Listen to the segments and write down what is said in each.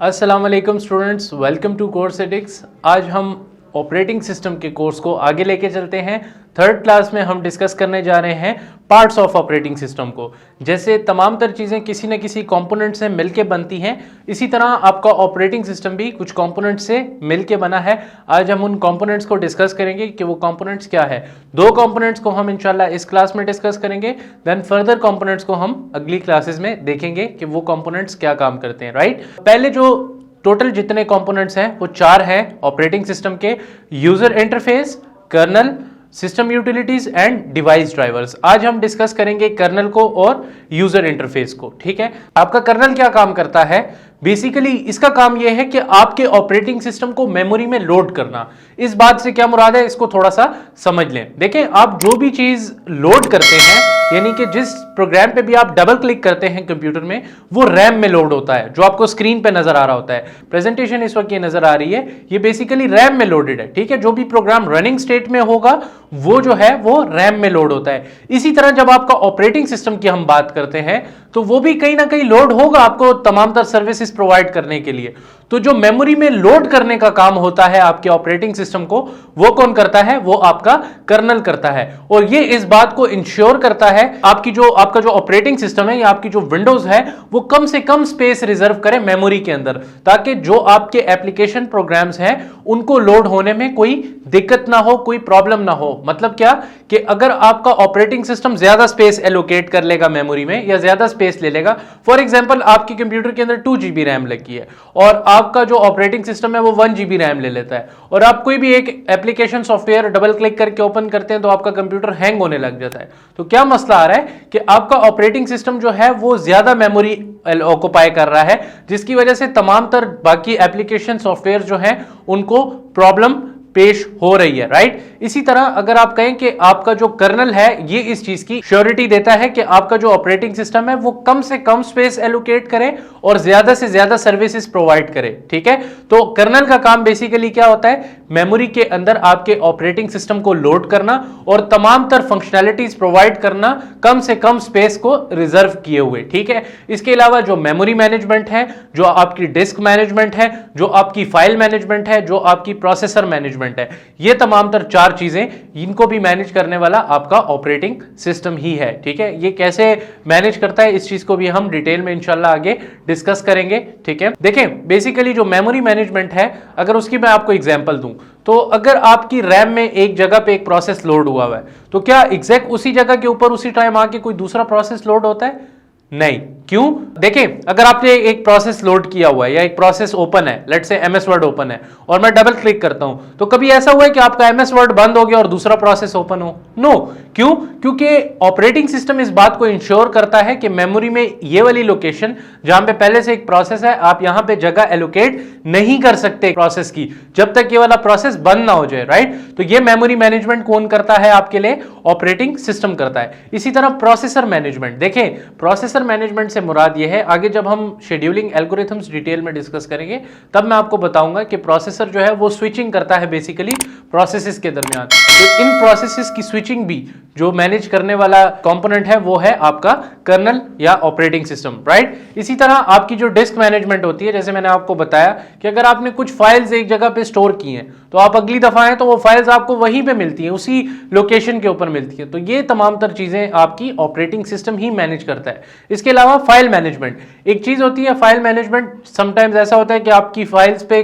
अस्सलाम वालेकुम students, welcome to course एडिक्स। आज हम ऑपरेटिंग सिस्टम के कोर्स को आगे लेके चलते हैं। थर्ड क्लास में हम डिस्कस करने जा रहे हैं पार्ट्स ऑफ ऑपरेटिंग सिस्टम को। जैसे तमाम तर चीज़ें किसी न किसी कंपोनेंट से मिलके बनती हैं, इसी तरह आपका ऑपरेटिंग सिस्टम भी कुछ कंपोनेंट से मिलके बना है। आज हम उन कंपोनेंट्स को डिस्कस करेंगे कि वो कंपोनेंट्स क्या है। दो कंपोनेंट्स को हम इंशाल्लाह इस क्लास में डिस्कस करेंगे, देन फर्दर कंपोनेंट्स को हम अगली क्लासेस में देखेंगे कि वो कंपोनेंट्स क्या काम करते हैं। राइट, पहले जो टोटल जितने कंपोनेंट्स हैं वो चार हैं ऑपरेटिंग सिस्टम के: user interface, kernel, system utilities and device drivers. आज हम डिस्कस करेंगे कर्नल को और यूजर इंटरफेस को। ठीक है, आपका कर्नल क्या काम करता है? बेसिकली इसका काम यह है कि आपके ऑपरेटिंग सिस्टम को मेमोरी में लोड करना। इस बात से क्या मुराद है, इसको थोड़ा सा समझ लें। देखें, आप जो भी चीज लोड करते हैं, यानी कि जिस प्रोग्राम पे भी आप डबल क्लिक करते हैं कंप्यूटर में, वो रैम में लोड होता है, जो आपको स्क्रीन पे नजर आ रहा होता है। प्रेजेंटेशन इस वक्त ये नजर आ रही है, ये बेसिकली रैम में लोडेड है। ठीक है, जो भी प्रोग्राम रनिंग स्टेट में होगा वो जो है वो रैम में लोड होता है। इसी तरह जब आपका ऑपरेटिंग सिस्टम की हम बात करते हैं तो वो भी कहीं ना कहीं लोड होगा आपको तमाम तर सर्विसेज प्रोवाइड करने के लिए। तो जो मेमोरी में लोड करने का काम होता है आपके ऑपरेटिंग सिस्टम को, वो कौन करता है? वो आपका कर्नल करता है। और ये इस बात को इंश्योर करता है आपका जो ऑपरेटिंग सिस्टम है या आपकी जो विंडोज है वो कम से कम स्पेस रिजर्व करे मेमोरी के अंदर, ताकि जो आपके एप्लीकेशन प्रोग्राम्स हैं उनको लोड होने में कोई दिक्कत ना हो, कोई प्रॉब्लम ना हो। मतलब क्या कि अगर आपका ऑपरेटिंग सिस्टम ज्यादा स्पेस एलोकेट कर लेगा मेमोरी में या ज्यादा स्पेस ले लेगा, फॉर एग्जांपल आपके कंप्यूटर के अंदर 2 GB रैम लगी है और आपका जो ऑपरेटिंग सिस्टम है वो 1 GB रैम ले लेता है, और आप कोई भी एक एप्लीकेशन सॉफ्टवेयर डबल क्लिक करके ओपन करते हैं तो आपका कंप्यूटर हैंग होने लग जाता है। तो क्या मसला आ रहा है कि आपका ऑपरेटिंग सिस्टम जो है वो ज्यादा मेमोरी ऑक्युपाई कर रहा है, जिसकी वजह से तमाम तर बाकी एप्लीकेशन सॉफ्टवेयर जो हैं उनको प्रॉब्लम पेश हो रही है। राइट, इसी तरह अगर आप कहें कि आपका जो कर्नल है ये इस चीज की श्योरिटी देता है कि आपका जो ऑपरेटिंग सिस्टम है वो कम से कम स्पेस एलोकेट करे और ज्यादा से ज्यादा सर्विसेज प्रोवाइड करे। ठीक है, तो कर्नल का काम बेसिकली क्या होता है? मेमोरी के अंदर आपके ऑपरेटिंग सिस्टम को लोड करना और तमाम तर फंक्शनैलिटीज प्रोवाइड करना कम से कम स्पेस को रिजर्व किए हुए। ठीक है, इसके अलावा जो मेमोरी मैनेजमेंट है, जो आपकी डिस्क मैनेजमेंट है, जो आपकी फाइल मैनेजमेंट है, जो आपकी प्रोसेसर मैनेजमेंट है, ये तमाम तर चार चीजें, इनको भी मैनेज करने वाला आपका ऑपरेटिंग सिस्टम ही है। ठीक है, ये कैसे मैनेज करता है इस चीज को भी हम डिटेल में इंशाल्लाह आगे डिस्कस करेंगे। ठीक है, देखें बेसिकली जो मेमोरी मैनेजमेंट है, अगर उसकी मैं आपको एग्जांपल दूं तो अगर आपकी रैम में एक जगह पे एक प्रोसेस लोड हुआ है तो क्या एग्जैक्ट उसी जगह के ऊपर उसी टाइम आके कोई दूसरा प्रोसेस लोड होता है? नहीं। क्यों? देखें, अगर आपने एक प्रोसेस लोड किया हुआ है या एक प्रोसेस ओपन है, let's say MS word open है, और मैं डबल क्लिक करता हूं, तो कभी ऐसा हुआ है कि आपका MS वर्ड बंद हो गया और दूसरा प्रोसेस ओपन हो? नो। क्यों? क्योंकि ऑपरेटिंग सिस्टम इस बात को इंश्योर करता है कि मेमोरी में ये वाली लोकेशन जहां पे पहले से एक प्रोसेस है, आप यहां पे जगह एलोकेट नहीं कर सकते प्रोसेस की जब तक ये वाला प्रोसेस बंद ना हो जाए। राइट, तो ये मेमोरी मैनेजमेंट कौन करता है आपके लिए? ऑपरेटिंग सिस्टम करता है। इसी तरह प्रोसेसर मैनेजमेंट, देखें प्रोसेसर मैनेजमेंट से मुराद ये है, आगे जब हम शेड्यूलिंग एल्गोरिथम्स डिटेल में डिस्कस करेंगे तब मैं आपको बताऊंगा कि प्रोसेसर जो है वो स्विचिंग करता है बेसिकली प्रोसेसेस के दरमियान। तो इन प्रोसेसेस की स्विचिंग भी जो मैनेज करने वाला कंपोनेंट है वो है आपका कर्नल या ऑपरेटिंग सिस्टम। राइट, इसी तरह आपकी जो डिस्क मैनेजमेंट होती है, जैसे मैंने आपको बताया कि अगर आपने कुछ फाइल्स एक जगह पे स्टोर की हैं तो आप अगली दफा आए तो वो फाइल्स आपको वहीं पे मिलती हैं, उसी लोकेशन के ऊपर मिलती है। तो ये तमाम तर चीजें आपकी ऑपरेटिंग सिस्टम ही मैनेज करता है। इसके अलावा फाइल मैनेजमेंट एक चीज होती है। फाइल मैनेजमेंट समटाइम्स ऐसा होता है कि आपकी फाइल्स पे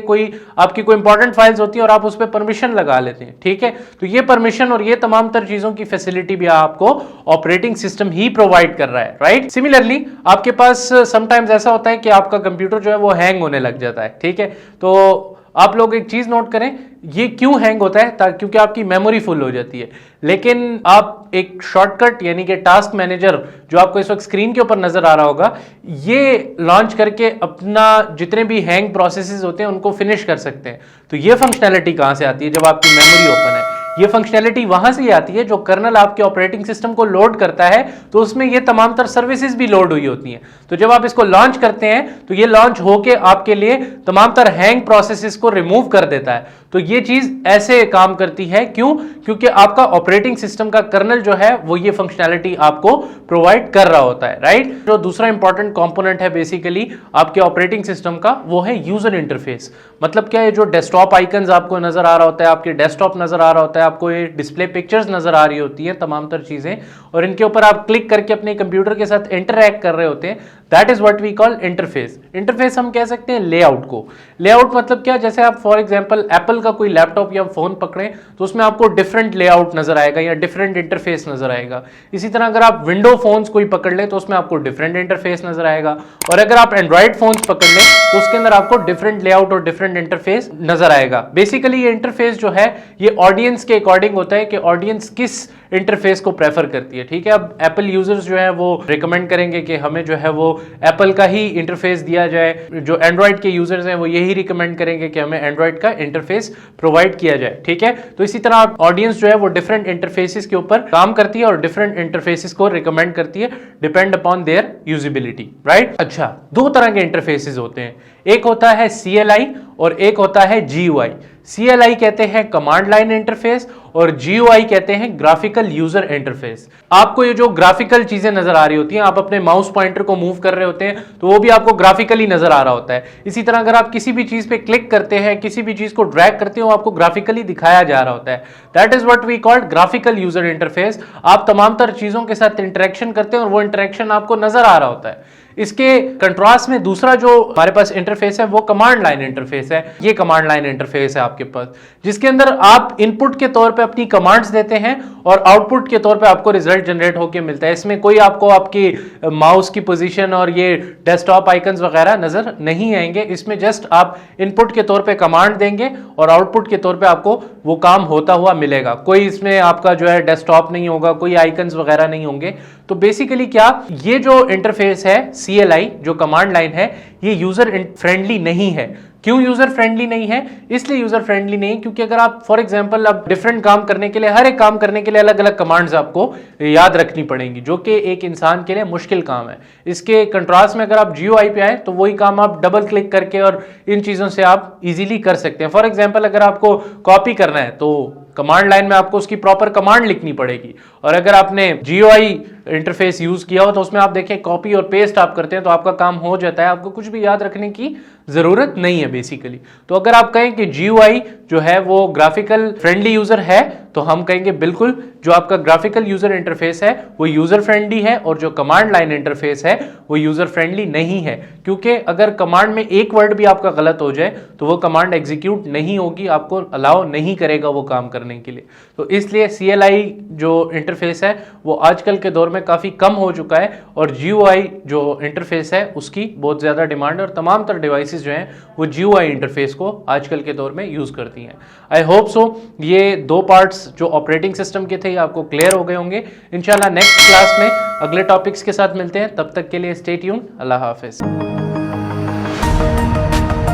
आपकी कोई इंपॉर्टेंट फाइल्स होती है और आप उस पर परमिशन लगा लेते हैं। ठीक है, तो ये परमिशन और ये तमाम तर चीजों की फैसिलिटी भी आपको ऑपरेटिंग सिस्टम ही प्रोवाइड कर रहा है। राइट, सिमिलरली आपके पास समटाइम्स ऐसा होता है कि आपका कंप्यूटर जो है वो हैंग होने लग जाता है। ठीक है, तो आप लोग एक चीज नोट करें, ये क्यों हैंग होता है? क्योंकि आपकी मेमोरी फुल हो जाती है। लेकिन आप एक शॉर्टकट यानी कि टास्क मैनेजर जो आपको इस वक्त स्क्रीन के ऊपर नजर आ रहा होगा, ये लॉन्च करके अपना जितने भी हैंग प्रोसेसेस होते हैं उनको फिनिश कर सकते हैं। तो ये फंक्शनैलिटी कहां से आती है? जब आपकी मेमोरी ओपन है। ये फंक्शनैलिटी वहां से आती है जो कर्नल आपके ऑपरेटिंग सिस्टम को लोड करता है, तो उसमें ये तमाम तर सर्विसेज भी लोड हुई होती हैं। तो जब आप इसको लॉन्च करते हैं तो ये लॉन्च होके आपके लिए तमाम तर हैंग प्रोसेसेस को रिमूव कर देता है। तो ये चीज ऐसे काम करती है, क्यों? क्योंकि आपका ऑपरेटिंग सिस्टम का कर्नल जो है वो ये फंक्शनैलिटी आपको प्रोवाइड कर रहा होता है, राइट। जो दूसरा इंपॉर्टेंट कंपोनेंट है बेसिकली आपके ऑपरेटिंग सिस्टम का, वो है यूजर इंटरफेस। मतलब क्या है, जो डेस्कटॉप आइकन्स आपको नजर आ रहा होता है, आपके डेस्कटॉप नजर आ रहा होता है, आपको ये डिस्प्ले पिक्चर्स नजर आ रही होती है, तमाम तर चीजें, और इनके ऊपर आप क्लिक करके अपने कंप्यूटर के साथ इंटरैक्ट कर रहे होते हैं, that is what we call interface. Interface हम कह सकते हैं लेआउट को। लेआउट मतलब क्या, जैसे आप फॉर एग्जांपल एप्पल का कोई लैपटॉप या फोन पकड़े तो उसमें आपको डिफरेंट लेआउट नजर आएगा या डिफरेंट इंटरफेस नजर आएगा। इसी तरह अगर आप विंडो फोन्स कोई पकड़ ले तो उसमें आपको डिफरेंट इंटरफेस नजर आएगा, और अगर आप एंड्रॉइड फोन्स पकड़ ले तो उसके अंदर आपको डिफरेंट लेआउट और डिफरेंट इंटरफेस नजर आएगा। बेसिकली ये इंटरफेस जो है ये ऑडियंस के अकॉर्डिंग होता है कि ऑडियंस किस इंटरफेस को प्रेफर करती है, ठीक है। अब एप्पल यूजर्स जो है वो रिकमेंड करेंगे कि हमें जो है वो एप्पल का ही इंटरफेस दिया जाए, जो एंड्रॉइड के यूजर्स हैं वो यही रिकमेंड करेंगे कि हमें एंड्रॉइड का इंटरफेस प्रोवाइड किया जाए, ठीक है। तो इसी तरह ऑडियंस जो है वो डिफरेंट इंटरफेसेस के ऊपर काम करती है और डिफरेंट इंटरफेसेस को रिकमेंड करती है depend upon their usability, right. अच्छा, दो तरह के इंटरफेसेस होते हैं, एक होता है CLI और एक होता है GUI। CLI कहते हैं कमांड लाइन इंटरफेस और GUI कहते हैं ग्राफिकल यूजर इंटरफेस। आपको ये जो ग्राफिकल चीजें नजर आ रही होती हैं, आप अपने माउस पॉइंटर को मूव कर रहे होते हैं तो वो भी आपको ग्राफिकली नजर आ रहा होता है। इसी तरह अगर आप किसी भी चीज पे क्लिक करते हैं, किसी भी चीज को ड्रैग करते हो, आपको ग्राफिकली दिखाया जा रहा होता है। That is what we called graphical user interface. आप तमाम तर चीजों के साथ इंटरेक्शन करते हैं और वो इंटरेक्शन आपको नजर आ रहा होता है। इसके कंट्रास्ट में दूसरा जो हमारे पास इंटरफेस है वो कमांड लाइन इंटरफेस है। ये कमांड लाइन इंटरफेस है आपके पास, जिसके अंदर आप इनपुट के तौर पे अपनी कमांड्स देते हैं और आउटपुट के तौर पे आपको रिजल्ट जनरेट होकर मिलता है। इसमें कोई आपको आपकी माउस की पोजीशन और ये डेस्कटॉप आइकन्स वगैरह नजर नहीं आएंगे। इसमें जस्ट आप इनपुट के तौर पे कमांड देंगे और आउटपुट के तौर पे आपको वो काम होता हुआ मिलेगा। कोई इसमें आपका जो है डेस्कटॉप नहीं होगा, कोई आइकन्स वगैरह नहीं होंगे। तो बेसिकली क्या, ये जो इंटरफेस है CLI जो कमांड लाइन है, ये यूजर फ्रेंडली नहीं है। क्यों यूजर फ्रेंडली नहीं है? इसलिए यूजर फ्रेंडली नहीं क्योंकि अगर आप फॉर एग्जांपल अब डिफरेंट काम करने के लिए, हर एक काम करने के लिए अलग अलग कमांड्स आपको याद रखनी पड़ेंगी, जो कि एक इंसान के लिए मुश्किल काम है। इसके कंट्रास्ट में अगर आप GUI पे आए तो वही काम आप डबल क्लिक करके और इन चीजों से आप इजीली कर सकते हैं। फॉर एग्जांपल अगर आपको कॉपी करना है तो कमांड लाइन में आपको उसकी प्रॉपर कमांड लिखनी पड़ेगी, और अगर आपने GUI इंटरफेस यूज किया हो तो उसमें आप देखें कॉपी और पेस्ट आप करते हैं तो आपका काम हो जाता है, आपको कुछ भी याद रखने की जरूरत नहीं है बेसिकली। तो अगर आप कहें कि GUI जो है वो ग्राफिकल फ्रेंडली यूजर है तो हम कहेंगे बिल्कुल, जो आपका ग्राफिकल यूजर इंटरफेस है वो यूजर फ्रेंडली है और जो कमांड लाइन इंटरफेस है वो यूजर फ्रेंडली नहीं है। क्योंकि अगर कमांड में एक वर्ड भी आपका गलत हो जाए तो वो कमांड एग्जीक्यूट नहीं होगी, आपको अलाउ नहीं करेगा वो काम करने के लिए। तो इसलिए CLI जो इंटरफेस है वो आजकल के दौर में काफी कम हो चुका है और GUI जो इंटरफेस है उसकी बहुत ज्यादा डिमांड है और तमाम तरह डिवाइसेस जो हैं वो GUI इंटरफेस को आजकल के दौर में यूज करती हैं। आई होप सो ये दो पार्ट्स जो ऑपरेटिंग सिस्टम के थे आपको क्लियर हो गए होंगे। इंशाल्लाह नेक्स्ट क्लास में अगले टॉपिक्स के साथ मिलते हैं, तब तक के लिए स्टे ट्यून्ड। अल्लाह हाफिज।